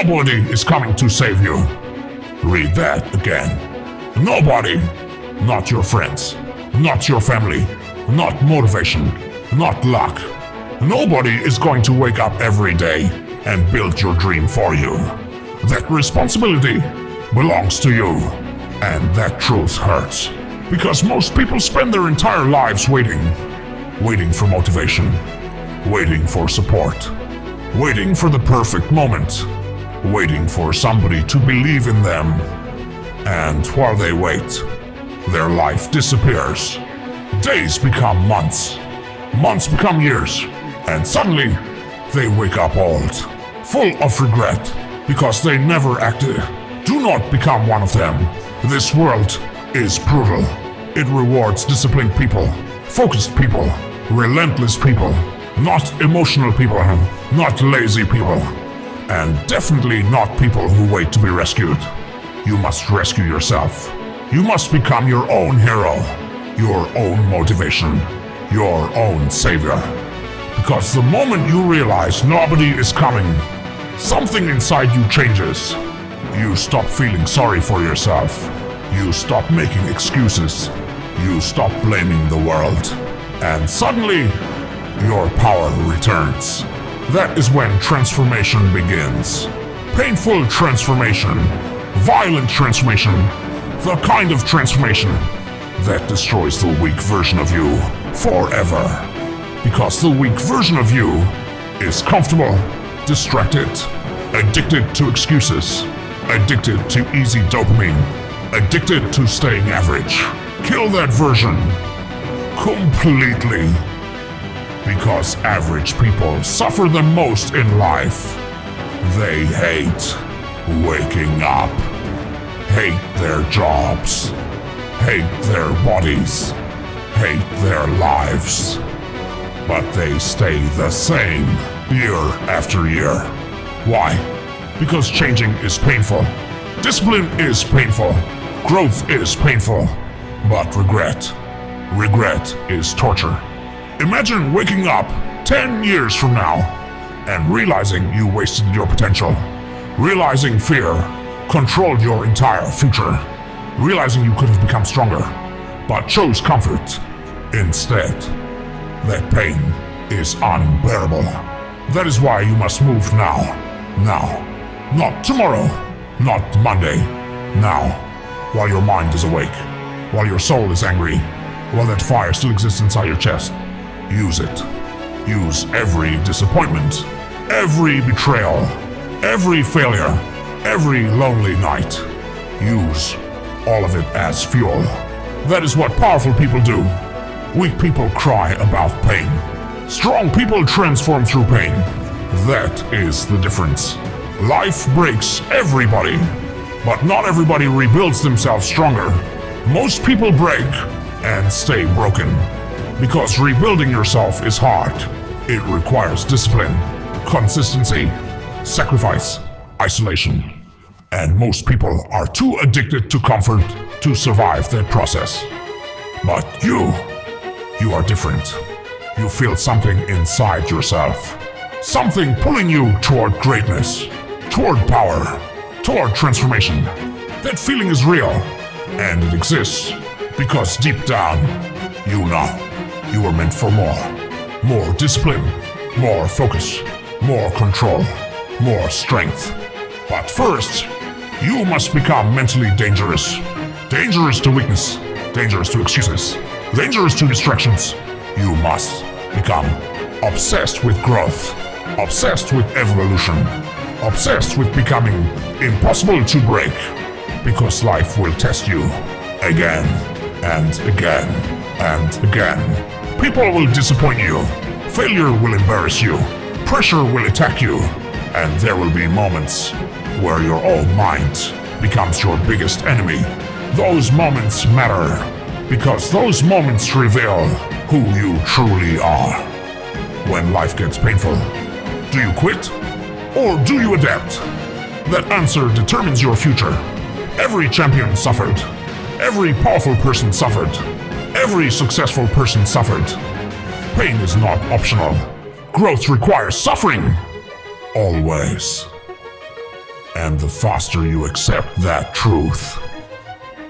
Nobody is coming to save you. Read that again. Nobody. Not your friends. Not your family. Not motivation. Not luck. Nobody is going to wake up every day and build your dream for you. That responsibility belongs to you. And that truth hurts. Because most people spend their entire lives waiting. Waiting for motivation. Waiting for support. Waiting for the perfect moment. Waiting for somebody to believe in them. And while they wait, their life disappears. Days become months. Months become years. And suddenly, they wake up old, full of regret, because they never acted. Do not become one of them. This world is brutal. It rewards disciplined people, focused people, relentless people, not emotional people, not lazy people, and definitely not people who wait to be rescued. You must rescue yourself. You must become your own hero, your own motivation, your own savior. Because the moment you realize nobody is coming, something inside you changes. You stop feeling sorry for yourself. You stop making excuses. You stop blaming the world. And suddenly, your power returns. That is when transformation begins. Painful transformation. Violent transformation. The kind of transformation that destroys the weak version of you forever. Because the weak version of you is comfortable, distracted, addicted to excuses, addicted to easy dopamine, addicted to staying average. Kill that version completely. Because average people suffer the most in life. They hate waking up, hate their jobs, hate their bodies, hate their lives. But they stay the same year after year. Why? Because changing is painful. Discipline is painful. Growth is painful. But regret is torture. Imagine waking up 10 years from now and realizing you wasted your potential. Realizing fear controlled your entire future. Realizing you could have become stronger, but chose comfort instead. That pain is unbearable. That is why you must move now. Now. Not tomorrow. Not Monday. Now. While your mind is awake. While your soul is angry. While that fire still exists inside your chest. Use it. Use every disappointment. Every betrayal. Every failure. Every lonely night. Use all of it as fuel. That is what powerful people do. Weak people cry about pain. Strong people transform through pain. That is the difference. Life breaks everybody, but not everybody rebuilds themselves stronger. Most people break and stay broken. Because rebuilding yourself is hard. It requires discipline, consistency, sacrifice, isolation. And most people are too addicted to comfort to survive that process. But you are different. You feel something inside yourself. Something pulling you toward greatness, toward power, toward transformation. That feeling is real, and it exists because deep down, you know you were meant for more. More discipline, more focus, more control, more strength. But first, you must become mentally dangerous. Dangerous to weakness, dangerous to excuses, dangerous to distractions. You must become obsessed with growth, obsessed with evolution, obsessed with becoming impossible to break. Because life will test you again and again and again. People will disappoint you. Failure will embarrass you. Pressure will attack you. And there will be moments where your own mind becomes your biggest enemy. Those moments matter because those moments reveal who you truly are. When life gets painful, do you quit or do you adapt? That answer determines your future. Every champion suffered. Every powerful person suffered. Every successful person suffered. Pain is not optional. Growth requires suffering. Always. And the faster you accept that truth,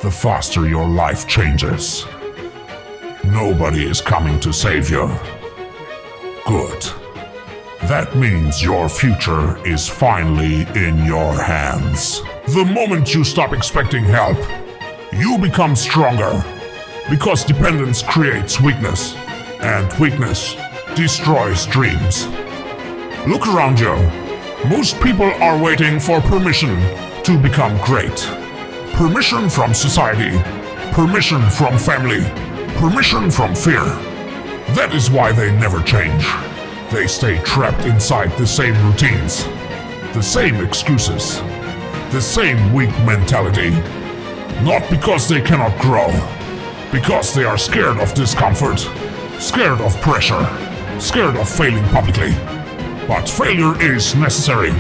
the faster your life changes. Nobody is coming to save you. Good. That means your future is finally in your hands. The moment you stop expecting help, you become stronger. Because dependence creates weakness, and weakness destroys dreams. Look around you. Most people are waiting for permission to become great. Permission from society, permission from family, permission from fear. That is why they never change. They stay trapped inside the same routines, the same excuses, the same weak mentality. Not because they cannot grow, because they are scared of discomfort, scared of pressure, scared of failing publicly. But failure is necessary.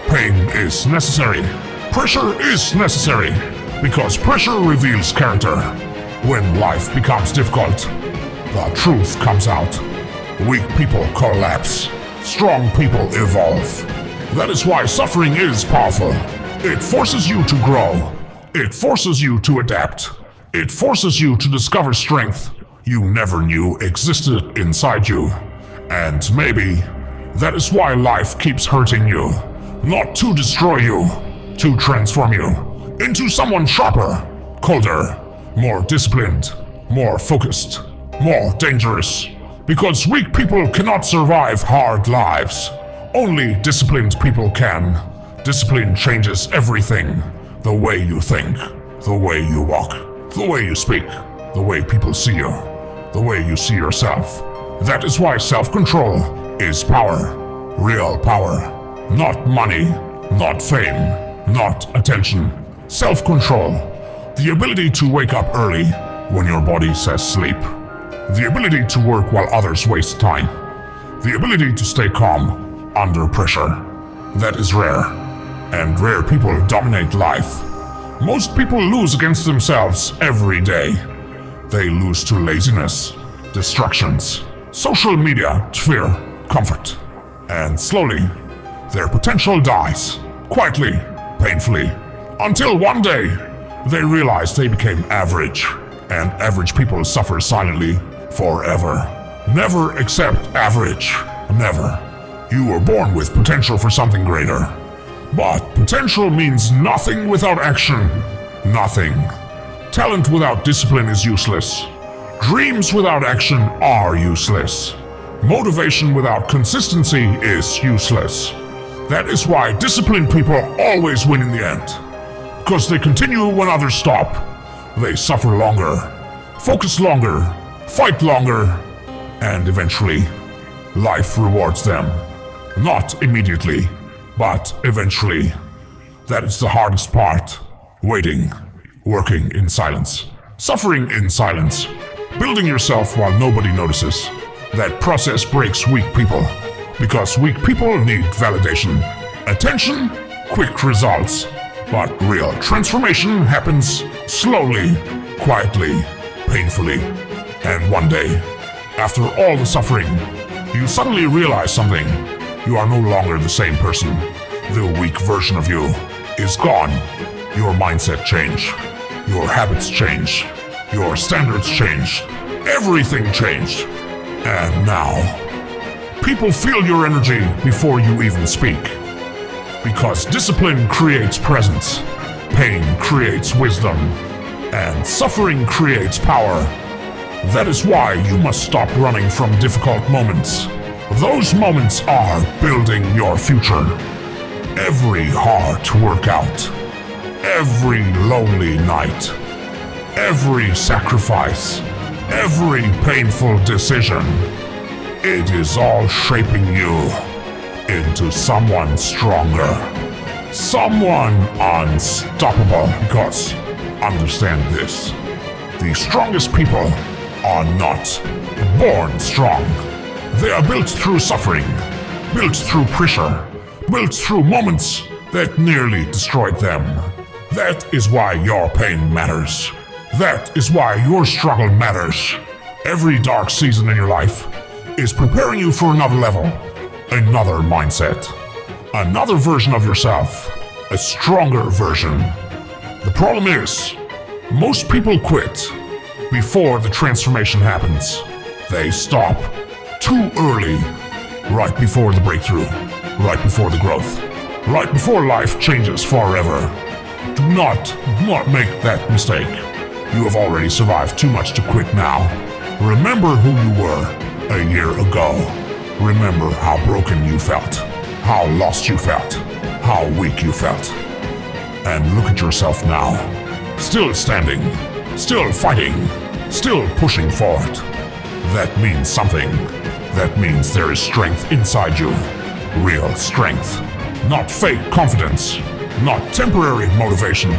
Pain is necessary. Pressure is necessary. Because pressure reveals character. When life becomes difficult, the truth comes out. Weak people collapse. Strong people evolve. That is why suffering is powerful. It forces you to grow. It forces you to adapt. It forces you to discover strength you never knew existed inside you. And maybe that is why life keeps hurting you. Not to destroy you, to transform you into someone sharper, colder, more disciplined, more focused, more dangerous. Because weak people cannot survive hard lives. Only disciplined people can. Discipline changes everything. The way you think, the way you walk, the way you speak, the way people see you, the way you see yourself. That is why self-control is power. Real power. Not money, not fame, not attention. Self-control. The ability to wake up early when your body says sleep. The ability to work while others waste time. The ability to stay calm under pressure. That is rare. And rare people dominate life. Most people lose against themselves every day. They lose to laziness, distractions, social media, fear, comfort. And slowly, their potential dies, quietly, painfully, until one day, they realize they became average, and average people suffer silently forever. Never accept average, never. You were born with potential for something greater. But potential means nothing without action, nothing. Talent without discipline is useless. Dreams without action are useless. Motivation without consistency is useless. That is why disciplined people always win in the end. Because they continue when others stop. They suffer longer, focus longer, fight longer, and eventually, life rewards them. Not immediately, but eventually. That is the hardest part. Waiting, working in silence, suffering in silence, building yourself while nobody notices. That process breaks weak people, because weak people need validation, attention, quick results. But real transformation happens slowly, quietly, painfully. And one day, after all the suffering, you suddenly realize something. You are no longer the same person. The weak version of you is gone. Your mindset changed. Your habits changed. Your standards changed. Everything changed. And now, people feel your energy before you even speak. Because discipline creates presence, pain creates wisdom, and suffering creates power. That is why you must stop running from difficult moments. Those moments are building your future. Every hard workout, every lonely night, every sacrifice, every painful decision, it is all shaping you into someone stronger, someone unstoppable. Because, understand this, the strongest people are not born strong. They are built through suffering, built through pressure, built through moments that nearly destroyed them. That is why your pain matters. That is why your struggle matters. Every dark season in your life is preparing you for another level, another mindset, another version of yourself. a stronger version. The problem is, most people quit before the transformation happens. They stop too early, right before the breakthrough, right before the growth, right before life changes forever. Do not make that mistake. You have already survived too much to quit now. Remember who you were a year ago. Remember how broken you felt, how lost you felt, how weak you felt. And look at yourself now. Still standing, still fighting, still pushing forward. That means something. That means there is strength inside you. Real strength. Not fake confidence. Not temporary motivation.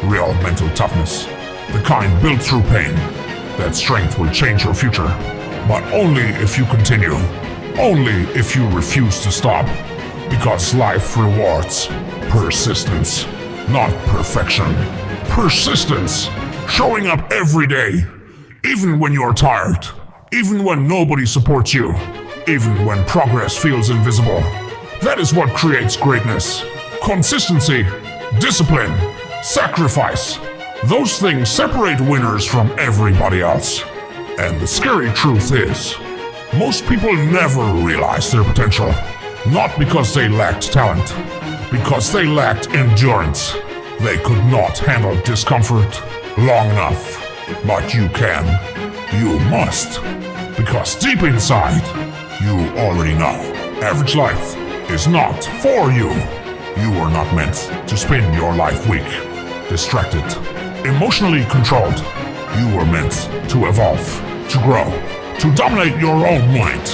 Real mental toughness. The kind built through pain. That strength will change your future. But only if you continue. Only if you refuse to stop. Because life rewards persistence. Not perfection. Persistence. Showing up every day. Even when you're tired. Even when nobody supports you. Even when progress feels invisible. That is what creates greatness. Consistency, discipline, sacrifice. Those things separate winners from everybody else. And the scary truth is, most people never realize their potential. Not because they lacked talent, because they lacked endurance. They could not handle discomfort long enough. But you can. You must. Because deep inside, you already know. Average life is not for you. You were not meant to spend your life weak, distracted, emotionally controlled. You were meant to evolve, to grow, to dominate your own mind.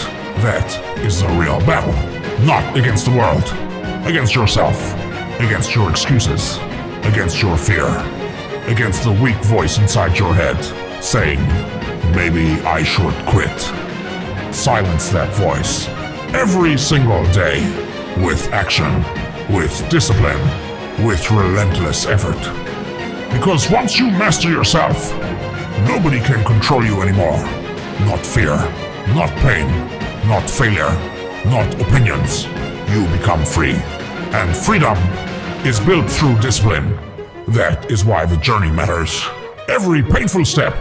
That is the real battle. Not against the world, against yourself, against your excuses, against your fear, against the weak voice inside your head saying, maybe I should quit. Silence that voice every single day with action, with discipline, with relentless effort. Because once you master yourself, nobody can control you anymore. Not fear, not pain, not failure, not opinions. You become free. And freedom is built through discipline. That is why the journey matters. Every painful step,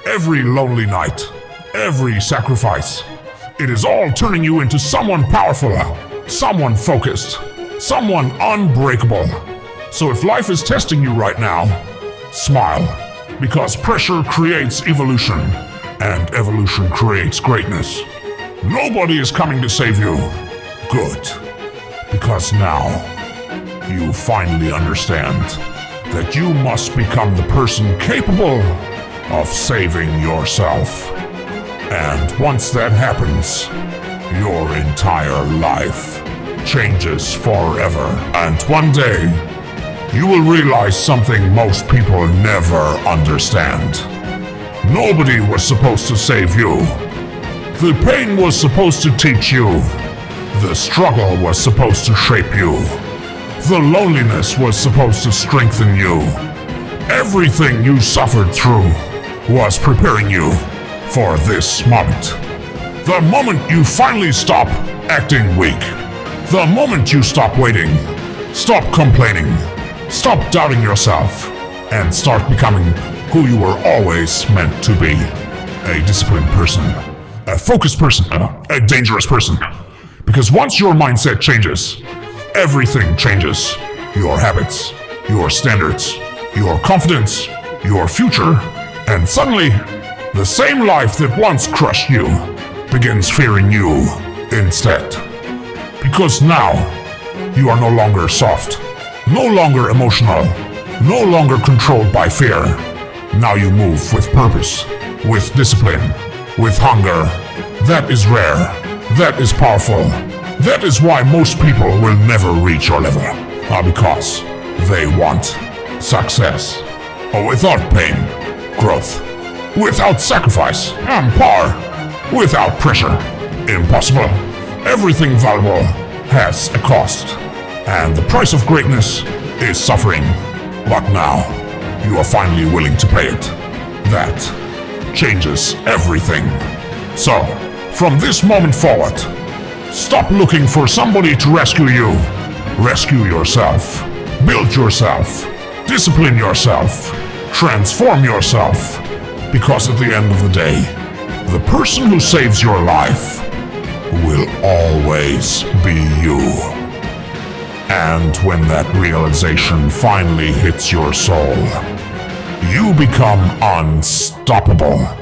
every lonely night, every sacrifice, it is all turning you into someone powerful, someone focused, someone unbreakable. So if life is testing you right now, smile, because pressure creates evolution, and evolution creates greatness. Nobody is coming to save you. Good. Because now, you finally understand that you must become the person capable of saving yourself. And once that happens, your entire life changes forever. And one day, you will realize something most people never understand. Nobody was supposed to save you. The pain was supposed to teach you. The struggle was supposed to shape you. The loneliness was supposed to strengthen you. Everything you suffered through was preparing you for this moment. The moment you finally stop acting weak. The moment you stop waiting. Stop complaining. Stop doubting yourself. And start becoming who you were always meant to be. A disciplined person. A focused person. A dangerous person. Because once your mindset changes, everything changes. Your habits, your standards, your confidence, your future, and suddenly, the same life that once crushed you begins fearing you instead. Because now, you are no longer soft, no longer emotional, no longer controlled by fear. Now you move with purpose, with discipline, with hunger. That is rare. That is powerful. That is why most people will never reach your level. Because they want success. Without pain, growth. Without sacrifice, power. Without pressure, impossible. Everything valuable has a cost. And the price of greatness is suffering. But now, you are finally willing to pay it. That changes everything. So, from this moment forward, stop looking for somebody to rescue you. Rescue yourself. Build yourself. Discipline yourself. Transform yourself. Because at the end of the day, the person who saves your life will always be you. And when that realization finally hits your soul, you become unstoppable.